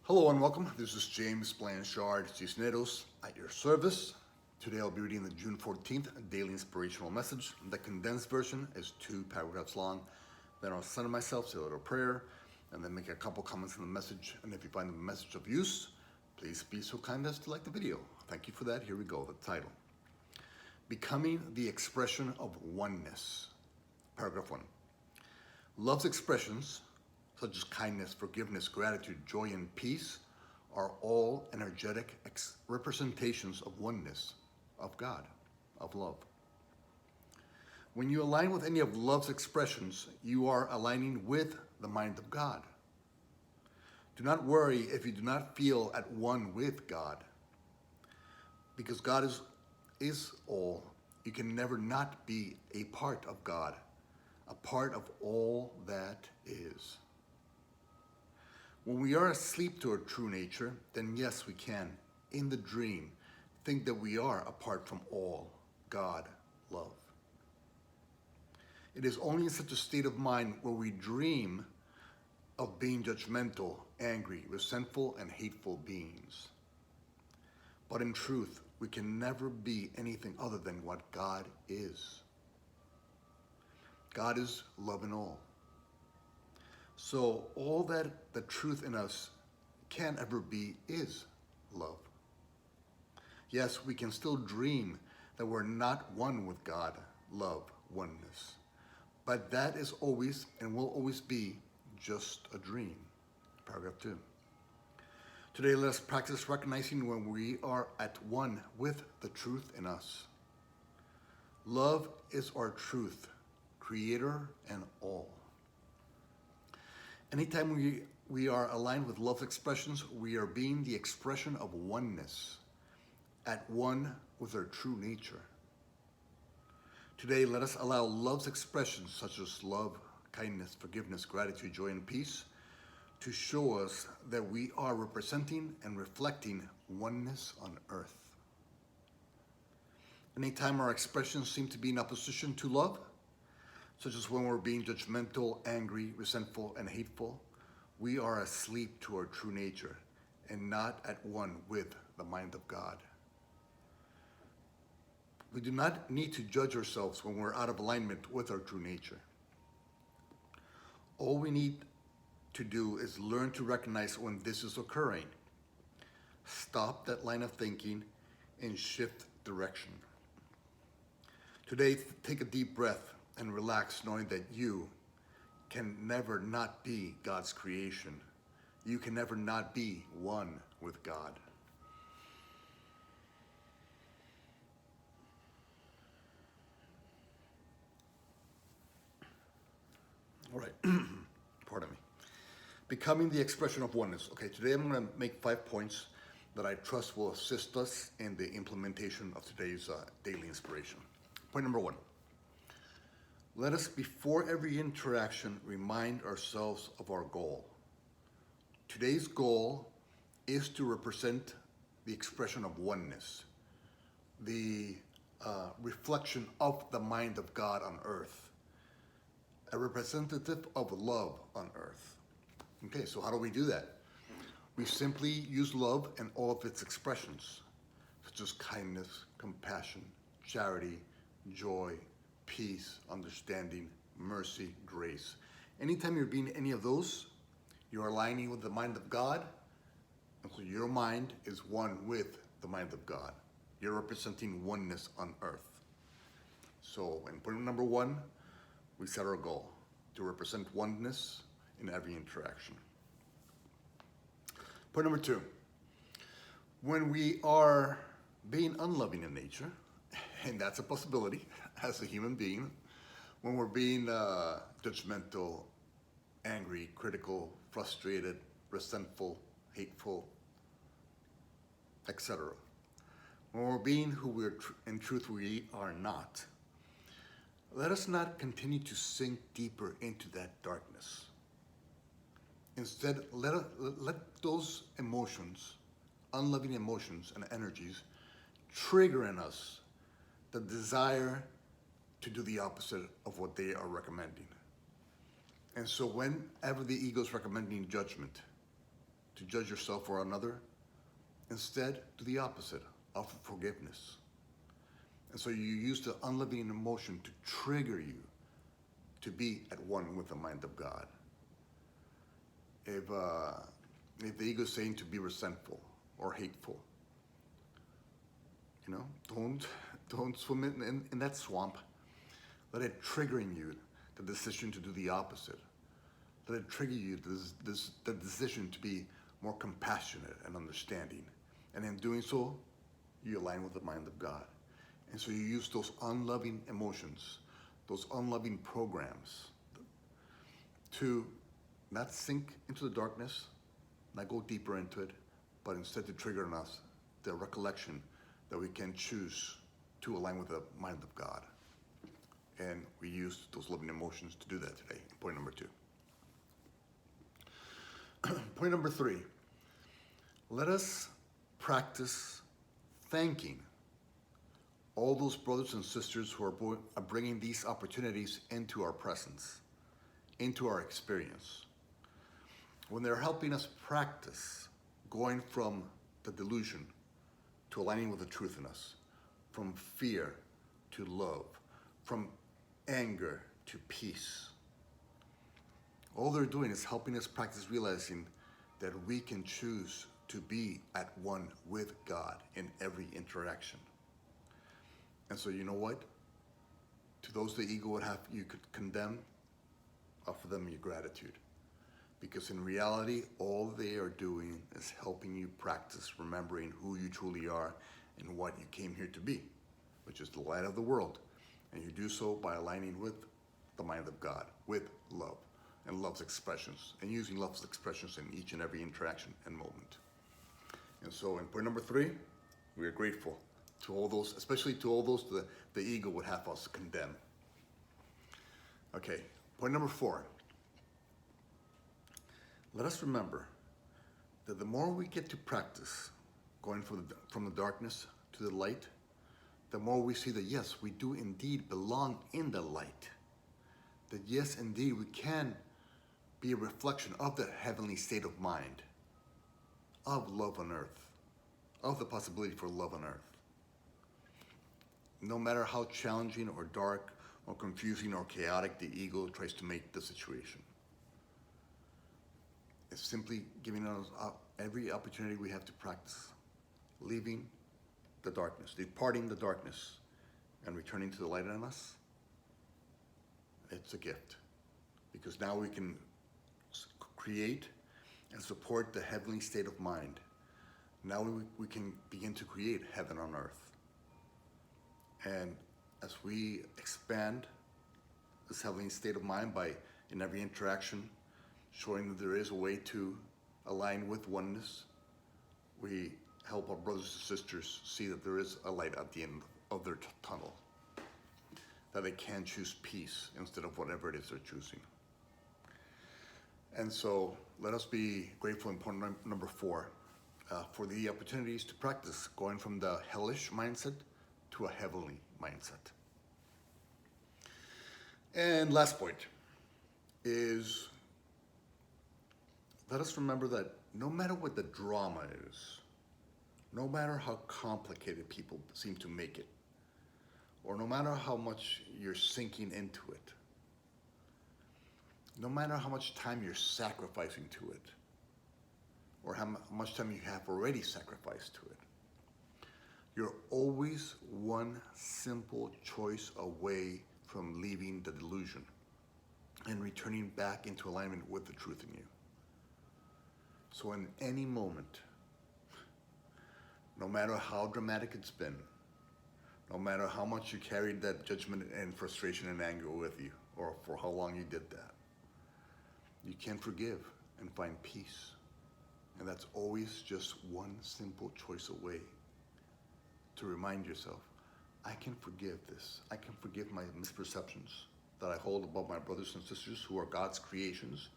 Hello and welcome. This is James Blanchard Cisneros at your service. Today I'll be reading the June 14th Daily Inspirational Message. The condensed version is 2 paragraphs long. Then I'll center myself, say a little prayer, and then make a couple comments on the message. And if you find the message of use, please be so kind as to like the video. Thank you for that. Here we go. The title: Becoming the Expression of Oneness. Paragraph 1. Love's expressions, such as kindness, forgiveness, gratitude, joy, and peace, are all energetic representations of oneness, of God, of love. When you align with any of love's expressions, you are aligning with the mind of God. Do not worry if you do not feel at one with God. Because God is all, you can never not be a part of God, a part of all that is. When we are asleep to our true nature, then yes, we can, in the dream, think that we are apart from all, God, love. It is only in such a state of mind where we dream of being judgmental, angry, resentful, and hateful beings. But in truth, we can never be anything other than what God is. God is love in all. So all that the truth in us can ever be is love. Yes, we can still dream that we're not one with God, love, oneness. But that is always and will always be just a dream. Paragraph 2. Today, let us practice recognizing when we are at one with the truth in us. Love is our truth, creator and all. Anytime we are aligned with love's expressions, we are being the expression of oneness, at one with our true nature. Today, let us allow love's expressions such as love, kindness, forgiveness, gratitude, joy, and peace to show us that we are representing and reflecting oneness on earth. Anytime our expressions seem to be in opposition to love, such as when we're being judgmental, angry, resentful, and hateful, we are asleep to our true nature and not at one with the mind of God. We do not need to judge ourselves when we're out of alignment with our true nature. All we need to do is learn to recognize when this is occurring. Stop that line of thinking and shift direction. Today, take a deep breath and relax, knowing that you can never not be God's creation. You can never not be one with God. All right, pardon me. Becoming the expression of oneness. Okay, today I'm going to make 5 points that I trust will assist us in the implementation of today's daily inspiration. Point number 1. Let us, before every interaction, remind ourselves of our goal. Today's goal is to represent the expression of oneness, the reflection of the mind of God on earth, a representative of love on earth. Okay, so how do we do that? We simply use love in all of its expressions, such as kindness, compassion, charity, joy, peace, understanding, mercy, grace. Anytime you're being any of those, you're aligning with the mind of God, and so your mind is one with the mind of God. You're representing oneness on earth. So in point number 1, we set our goal to represent oneness in every interaction. Point number 2, when we are being unloving in nature, and that's a possibility as a human being, when we're being judgmental, angry, critical, frustrated, resentful, hateful, etc. When we're being who we're in truth we are not, let us not continue to sink deeper into that darkness. Instead, let those emotions, unloving emotions and energies, trigger in us the desire to do the opposite of what they are recommending. And so whenever the ego is recommending judgment, to judge yourself or another. Instead, do the opposite, offer forgiveness. And so you use the unloving emotion to trigger you to be at one with the mind of God. If the ego is saying to be resentful or hateful, don't swim in that swamp. Let it trigger in you the decision to do the opposite. Let it trigger you the decision to be more compassionate and understanding. And in doing so, you align with the mind of God. And so you use those unloving emotions, those unloving programs to not sink into the darkness, not go deeper into it, but instead to trigger in us the recollection that we can choose to align with the mind of God. And we use those loving emotions to do that today. Point number 2. Point number 3. Let us practice thanking all those brothers and sisters who are bringing these opportunities into our presence, into our experience. When they're helping us practice going from the delusion to aligning with the truth in us, from fear to love, from anger to peace. All they're doing is helping us practice realizing that we can choose to be at one with God in every interaction. And so you know what? To those the ego would have you could condemn, offer them your gratitude. Because in reality, all they are doing is helping you practice remembering who you truly are and what you came here to be, which is the light of the world. And you do so by aligning with the mind of God, with love and love's expressions, and using love's expressions in each and every interaction and moment. And so in point number 3, we are grateful to all those, especially to all those the ego would have us condemn. Okay, point number 4. Let us remember that the more we get to practice going from the darkness to the light, the more we see that yes, we do indeed belong in the light. That yes, indeed, we can be a reflection of that heavenly state of mind, of love on earth, of the possibility for love on earth. No matter how challenging or dark or confusing or chaotic the ego tries to make the situation. It's simply giving us every opportunity we have to practice, leaving the darkness, departing the darkness, and returning to the light in us. It's a gift, because now we can create and support the heavenly state of mind. Now we can begin to create heaven on earth. And as we expand this heavenly state of mind by, in every interaction, showing that there is a way to align with oneness, we help our brothers and sisters see that there is a light at the end of their tunnel, that they can choose peace instead of whatever it is they're choosing. And so let us be grateful in point number 4 for the opportunities to practice going from the hellish mindset to a heavenly mindset. And last point is, let us remember that no matter what the drama is, no matter how complicated people seem to make it, or no matter how much you're sinking into it, no matter how much time you're sacrificing to it, or how much time you have already sacrificed to it, you're always one simple choice away from leaving the delusion and returning back into alignment with the truth in you. So in any moment, no matter how dramatic it's been, no matter how much you carried that judgment and frustration and anger with you, or for how long you did that, you can forgive and find peace. And that's always just one simple choice away to remind yourself, I can forgive this. I can forgive my misperceptions that I hold about my brothers and sisters who are God's creations.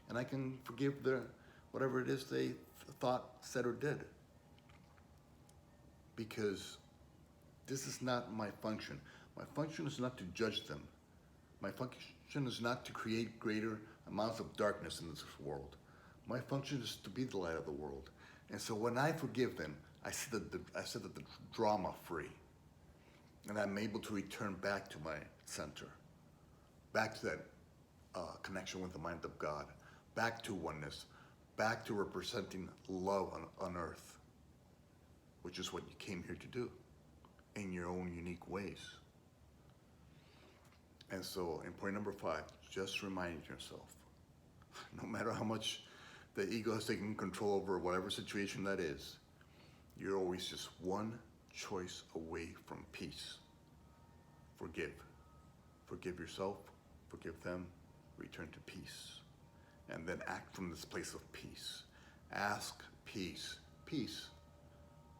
And I can forgive whatever it is they thought, said, or did. Because this is not my function. My function is not to judge them. My function is not to create greater amounts of darkness in this world. My function is to be the light of the world. And so when I forgive them, I set the drama free. And I'm able to return back to my center, back to that connection with the mind of God, back to oneness, back to representing love on earth, which is what you came here to do in your own unique ways. And so in point number 5, just remind yourself, no matter how much the ego has taken control over whatever situation that is, you're always just one choice away from peace. Forgive. Forgive yourself, forgive them, return to peace. And then act from this place of peace. Ask peace. Peace.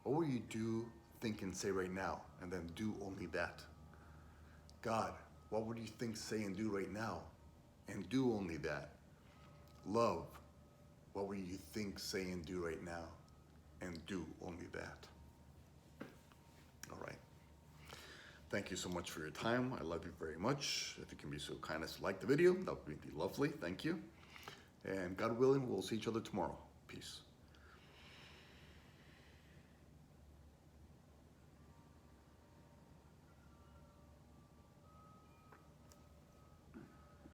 What will you do, think, and say right now? And then do only that. God, what would you think, say, and do right now? And do only that. Love, what will you think, say, and do right now? And do only that. All right. Thank you so much for your time. I love you very much. If you can be so kind as to like the video, that would be lovely. Thank you. And God willing, we'll see each other tomorrow. Peace.